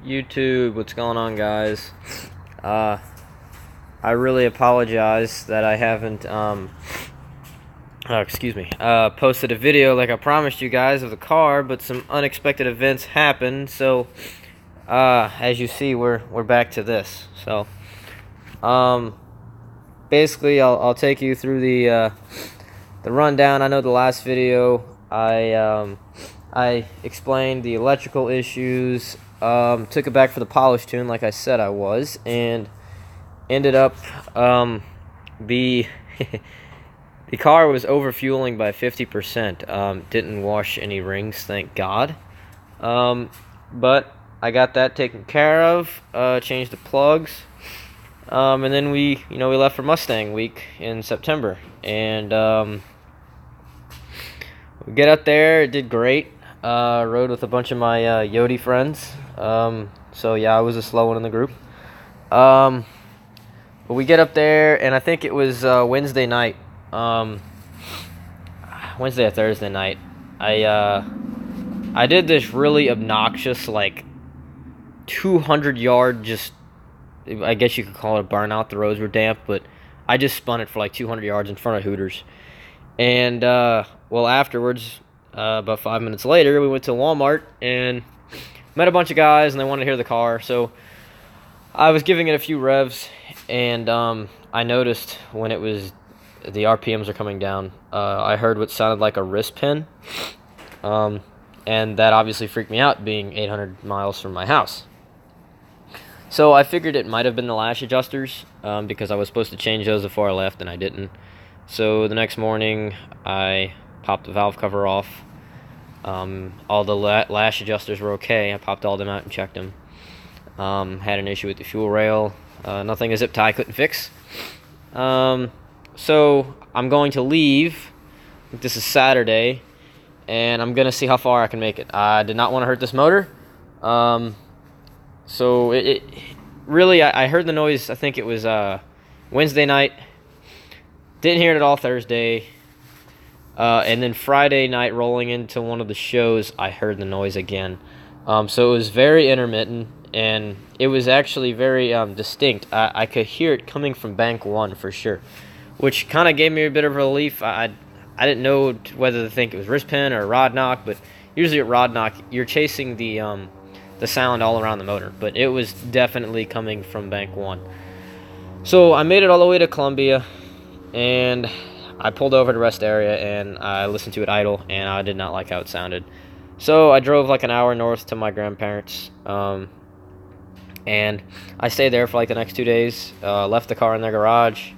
YouTube, what's going on, guys? I really apologize that I haven't posted a video like I promised you guys of the car, but some unexpected events happened. So as you see, we're back to this. So basically I'll take you through the rundown. I know the last video I explained the electrical issues, took it back for the polish tune like I said I was, and ended up the the car was overfueling by 50%. Didn't wash any rings, thank God. But I got that taken care of, changed the plugs, and then we left for Mustang Week in September, and we get up there. It did great. Rode with a bunch of my Yodi friends. So yeah, I was a slow one in the group. But we get up there, and I think it was Wednesday night. Wednesday or Thursday night. I did this really obnoxious, like 200-yard, just, I guess you could call it a burnout. The roads were damp, but I just spun it for like 200 yards in front of Hooters. And well, afterwards, about 5 minutes later, we went to Walmart and met a bunch of guys, and they wanted to hear the car. So I was giving it a few revs, and I noticed when it was, the RPMs are coming down, I heard what sounded like a wrist pin, and that obviously freaked me out, being 800 miles from my house. So I figured it might have been the lash adjusters, because I was supposed to change those before I left, and I didn't. So the next morning, I popped the valve cover off. All the lash adjusters were okay. I popped all them out and checked them. Had an issue with the fuel rail. Nothing a zip tie couldn't fix. So I'm going to leave. This is Saturday, and I'm going to see how far I can make it. I did not want to hurt this motor. So it really, I heard the noise, I think it was Wednesday night. Didn't hear it at all Thursday. And then Friday night, rolling into one of the shows, I heard the noise again. So it was very intermittent, and it was actually very distinct. I could hear it coming from Bank 1 for sure, which kind of gave me a bit of relief. I didn't know whether to think it was wrist pin or rod knock, but usually at rod knock, you're chasing the sound all around the motor. But it was definitely coming from Bank 1. So I made it all the way to Columbia, and I pulled over to rest area, and I listened to it idle, and I did not like how it sounded. So I drove like an hour north to my grandparents, and I stayed there for like the next 2 days, left the car in their garage,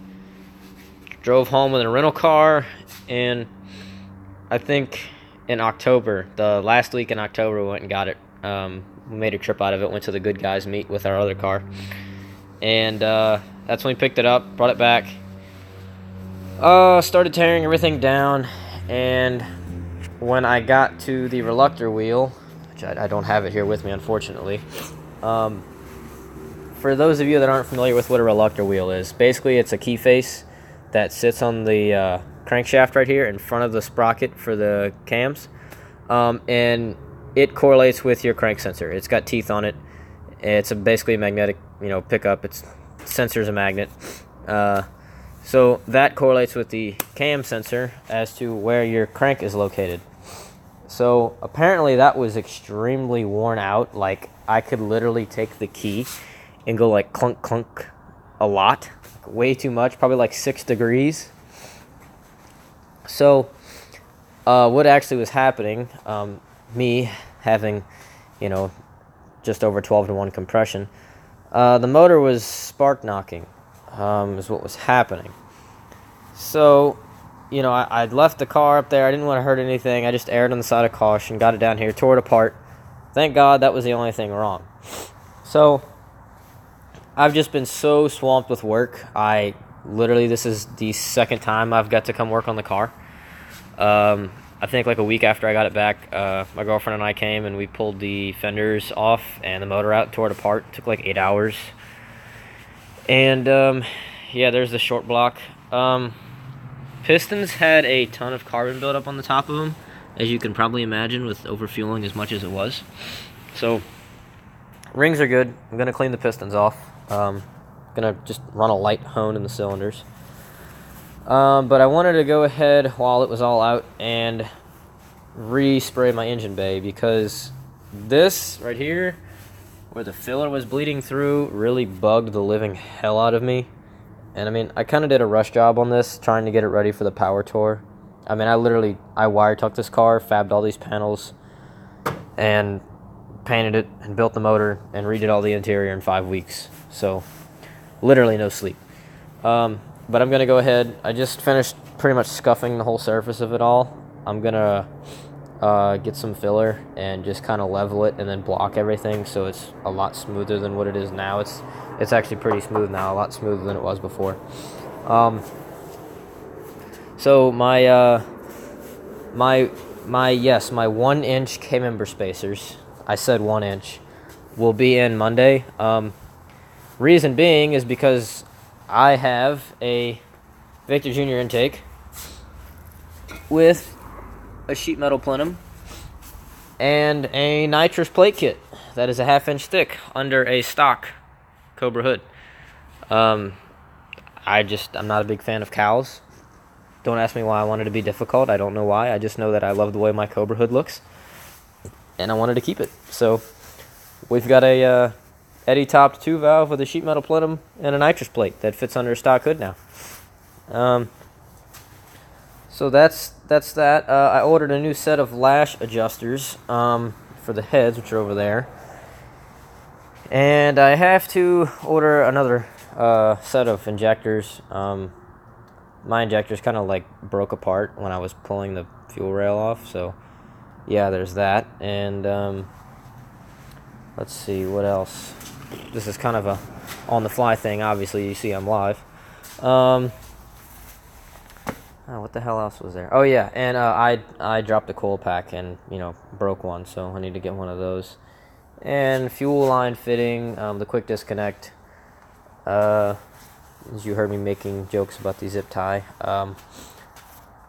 drove home with a rental car, and I think in October, the last week in October, we went and got it. We made a trip out of it, went to the Good Guys meet with our other car, and that's when we picked it up, brought it back. Started tearing everything down, and when I got to the reluctor wheel, which I don't have it here with me, unfortunately. For those of you that aren't familiar with what a reluctor wheel is, basically it's a key face that sits on the crankshaft right here in front of the sprocket for the cams, and it correlates with your crank sensor. It's got teeth on it. It's basically a magnetic, pickup. It sensors a magnet. So that correlates with the cam sensor as to where your crank is located. So apparently that was extremely worn out. Like, I could literally take the key and go like clunk clunk a lot, way too much, probably like 6 degrees. So what actually was happening, me having just over 12-to-1 compression, the motor was spark knocking, is what was happening. So, I left the car up there. I didn't want to hurt anything. I just aired on the side of caution, got it down here, tore it apart. Thank God that was the only thing wrong. So, I've just been so swamped with work. This is the second time I've got to come work on the car. I think like a week after I got it back, my girlfriend and I came, and we pulled the fenders off and the motor out, tore it apart. It took like 8 hours. And, yeah, there's the short block. Pistons had a ton of carbon buildup on the top of them, as you can probably imagine, with overfueling as much as it was. So Rings are good. I'm gonna clean the pistons off. Gonna just run a light hone in the cylinders. But I wanted to go ahead while it was all out and respray my engine bay, because this right here, where the filler was bleeding through, really bugged the living hell out of me. And I mean, I kind of did a rush job on this, trying to get it ready for the power tour. I mean, I wire tucked this car, fabbed all these panels, and painted it, and built the motor, and redid all the interior in 5 weeks. So, literally no sleep. But I'm going to go ahead. I just finished pretty much scuffing the whole surface of it all. I'm going to get some filler and just kind of level it and then block everything so it's a lot smoother than what it is now. It's actually pretty smooth now, a lot smoother than it was before. So my 1-inch K-member spacers, I said 1 inch, will be in Monday. Reason being is because I have a Victor Jr. intake with a sheet metal plenum and a nitrous plate kit that is a 1/2 inch thick under a stock Cobra hood. I'm not a big fan of cowls. Don't ask me why I wanted to be difficult. I don't know why. I just know that I love the way my Cobra hood looks, and I wanted to keep it. So we've got a Eddie topped 2-valve with a sheet metal plenum and a nitrous plate that fits under a stock hood now. So that's that. I ordered a new set of lash adjusters for the heads, which are over there. And I have to order another set of injectors. My injectors kind of like broke apart when I was pulling the fuel rail off. So yeah, there's that. And let's see, what else? This is kind of a on-the-fly thing. Obviously, you see I'm live. What the hell else was there? Oh yeah, and I dropped a coil pack and broke one, so I need to get one of those. And fuel line fitting, the quick disconnect. As you heard me making jokes about the zip tie,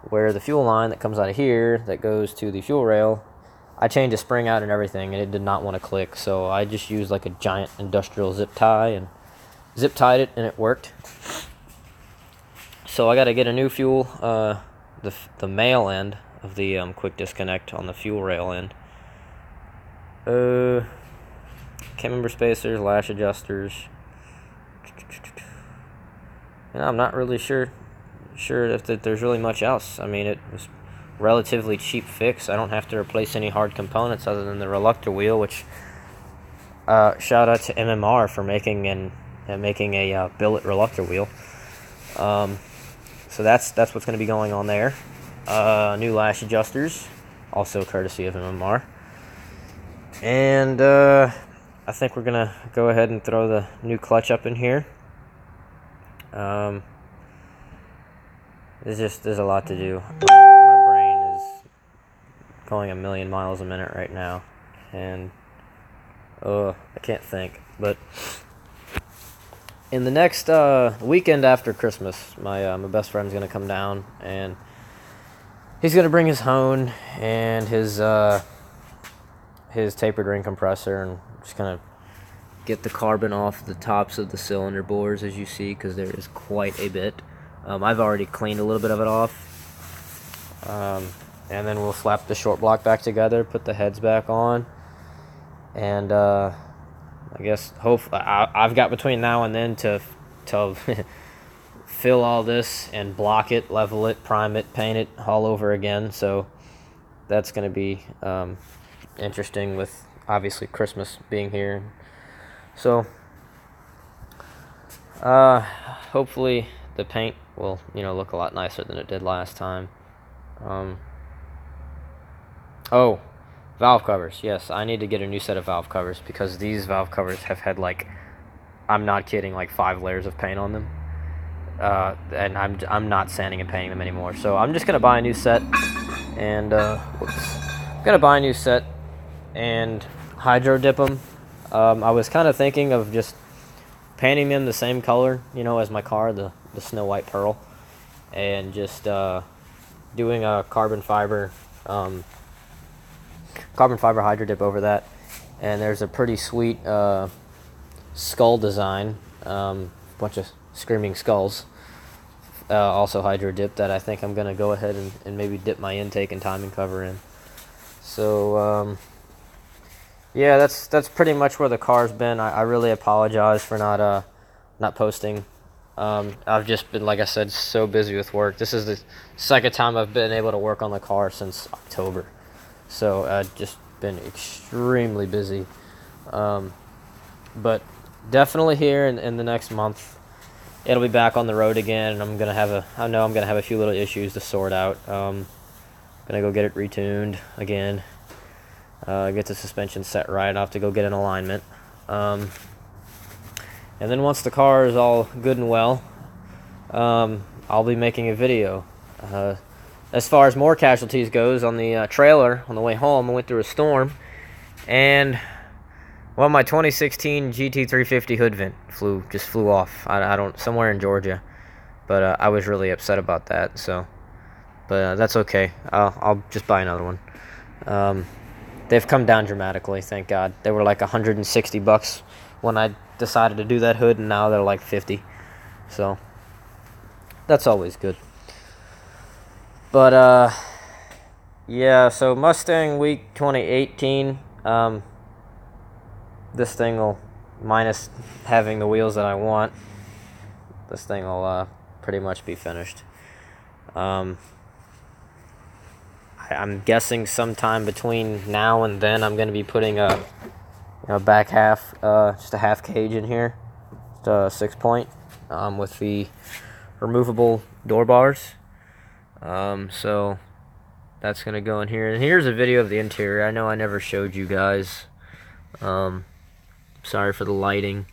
where the fuel line that comes out of here that goes to the fuel rail, I changed the spring out and everything, and it did not want to click, so I just used like a giant industrial zip tie and zip tied it, and it worked. So I got to get a new fuel, the male end of the quick disconnect on the fuel rail end. K-member spacers, lash adjusters. I'm not really sure if there's really much else. I mean, it was relatively cheap fix. I don't have to replace any hard components other than the reluctor wheel, which shout out to MMR for making a billet reluctor wheel. So that's what's going to be going on there. New lash adjusters, also courtesy of MMR. And I think we're going to go ahead and throw the new clutch up in here. There's a lot to do. My brain is going 1,000,000 miles a minute right now, and I can't think. But in the next weekend after Christmas, my best friend's gonna come down, and he's gonna bring his hone and his tapered ring compressor, and just gonna get the carbon off the tops of the cylinder bores, as you see, because there is quite a bit. I've already cleaned a little bit of it off, and then we'll slap the short block back together, put the heads back on, and I guess I've got between now and then to fill all this and block it, level it, prime it, paint it all over again. So that's going to be interesting, with obviously Christmas being here. So hopefully the paint will look a lot nicer than it did last time. Valve covers. Yes, I need to get a new set of valve covers, because these valve covers have had, like, I'm not kidding, like 5 layers of paint on them. And I'm not sanding and painting them anymore. So I'm just gonna buy a new set, and I'm gonna buy a new set and hydro dip them. I was kind of thinking of just painting them the same color, as my car, the Snow White Pearl, and just doing a carbon fiber hydro dip over that, and there's a pretty sweet skull design, bunch of screaming skulls, also hydro dip, that I think I'm gonna go ahead and maybe dip my intake and timing cover in. So yeah, that's pretty much where the car's been. I really apologize for not posting. I've just been, like I said, so busy with work. This is the second time I've been able to work on the car since October, so I've just been extremely busy. But definitely here in the next month, it'll be back on the road again, and I know I'm gonna have a few little issues to sort out. Gonna go get it retuned again, get the suspension set right. I'll have to go get an alignment, and then once the car is all good and well, I'll be making a video. As far as more casualties goes, on the trailer on the way home, I went through a storm, and well, my 2016 GT350 hood vent just flew off. I don't, somewhere in Georgia, but I was really upset about that. So, but that's okay. I'll just buy another one. They've come down dramatically, thank God. They were like $160 when I decided to do that hood, and now they're like 50. So that's always good. But yeah. So Mustang Week 2018. This thing will, minus having the wheels that I want, this thing will pretty much be finished. I'm guessing sometime between now and then I'm going to be putting a back half, just a half cage in here, just a 6-point, with the removable door bars. So that's going to go in here. And here's a video of the interior. I know I never showed you guys. Sorry for the lighting.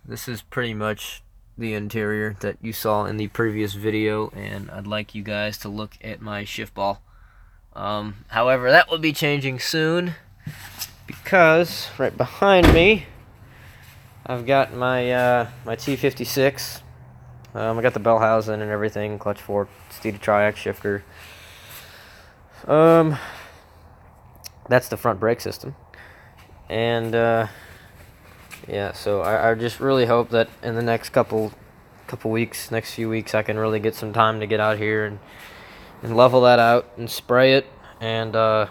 This is pretty much the interior that you saw in the previous video, and I'd like you guys to look at my shift ball. However, that will be changing soon, because right behind me I've got my my T56. I got the bell housing and everything, clutch fork, Steeda Triax shifter. That's the front brake system. And yeah, so I just really hope that in the next couple few weeks, I can really get some time to get out here and level that out and spray it, and go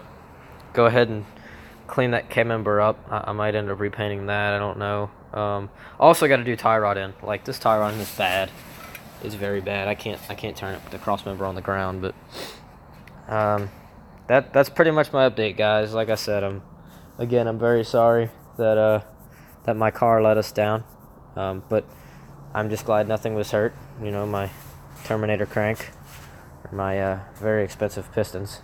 ahead and clean that K-member up. I might end up repainting that, I don't know. Also got to do tie rod in. Like, this tie rod is bad. It's very bad. I can't turn it, the cross member on the ground. But that's pretty much my update, guys. Like I said, I'm very sorry that that my car let us down, but I'm just glad nothing was hurt. My Terminator crank, or my very expensive pistons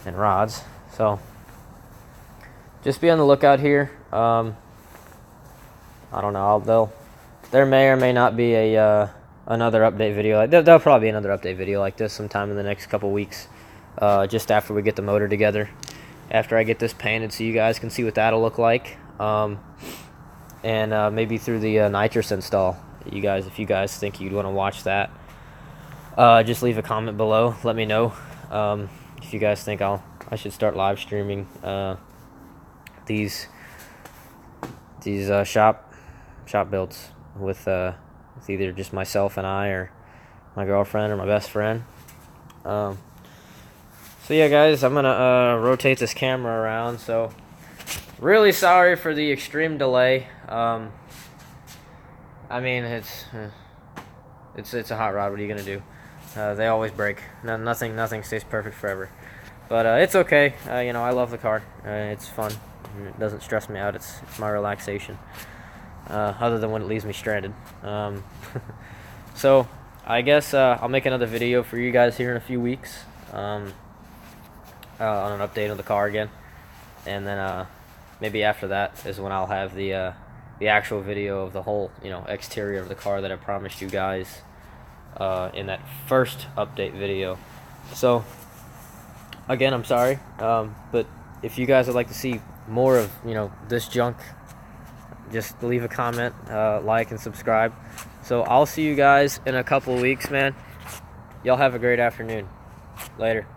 and rods. So just be on the lookout here. I don't know. There may or may not be a another update video. There'll probably be another update video like this sometime in the next couple weeks, just after we get the motor together. After I get this painted, so you guys can see what that'll look like, and maybe through the nitrous install. If you guys think you'd want to watch that, just leave a comment below. Let me know if you guys think I should start live streaming these shop builds with either just myself and I, or my girlfriend, or my best friend. So yeah, guys, I'm gonna rotate this camera around. So really sorry for the extreme delay. I mean, it's a hot rod. What are you gonna do? They always break. Nothing stays perfect forever. But it's okay. I love the car. It's fun. It doesn't stress me out. It's my relaxation. Other than when it leaves me stranded. So I guess I'll make another video for you guys here in a few weeks. On an update on the car again, and then maybe after that is when I'll have the actual video of the whole exterior of the car that I promised you guys in that first update video. So again, I'm sorry, but if you guys would like to see more of this junk, just leave a comment, like, and subscribe. So I'll see you guys in a couple of weeks, man. Y'all have a great afternoon. Later.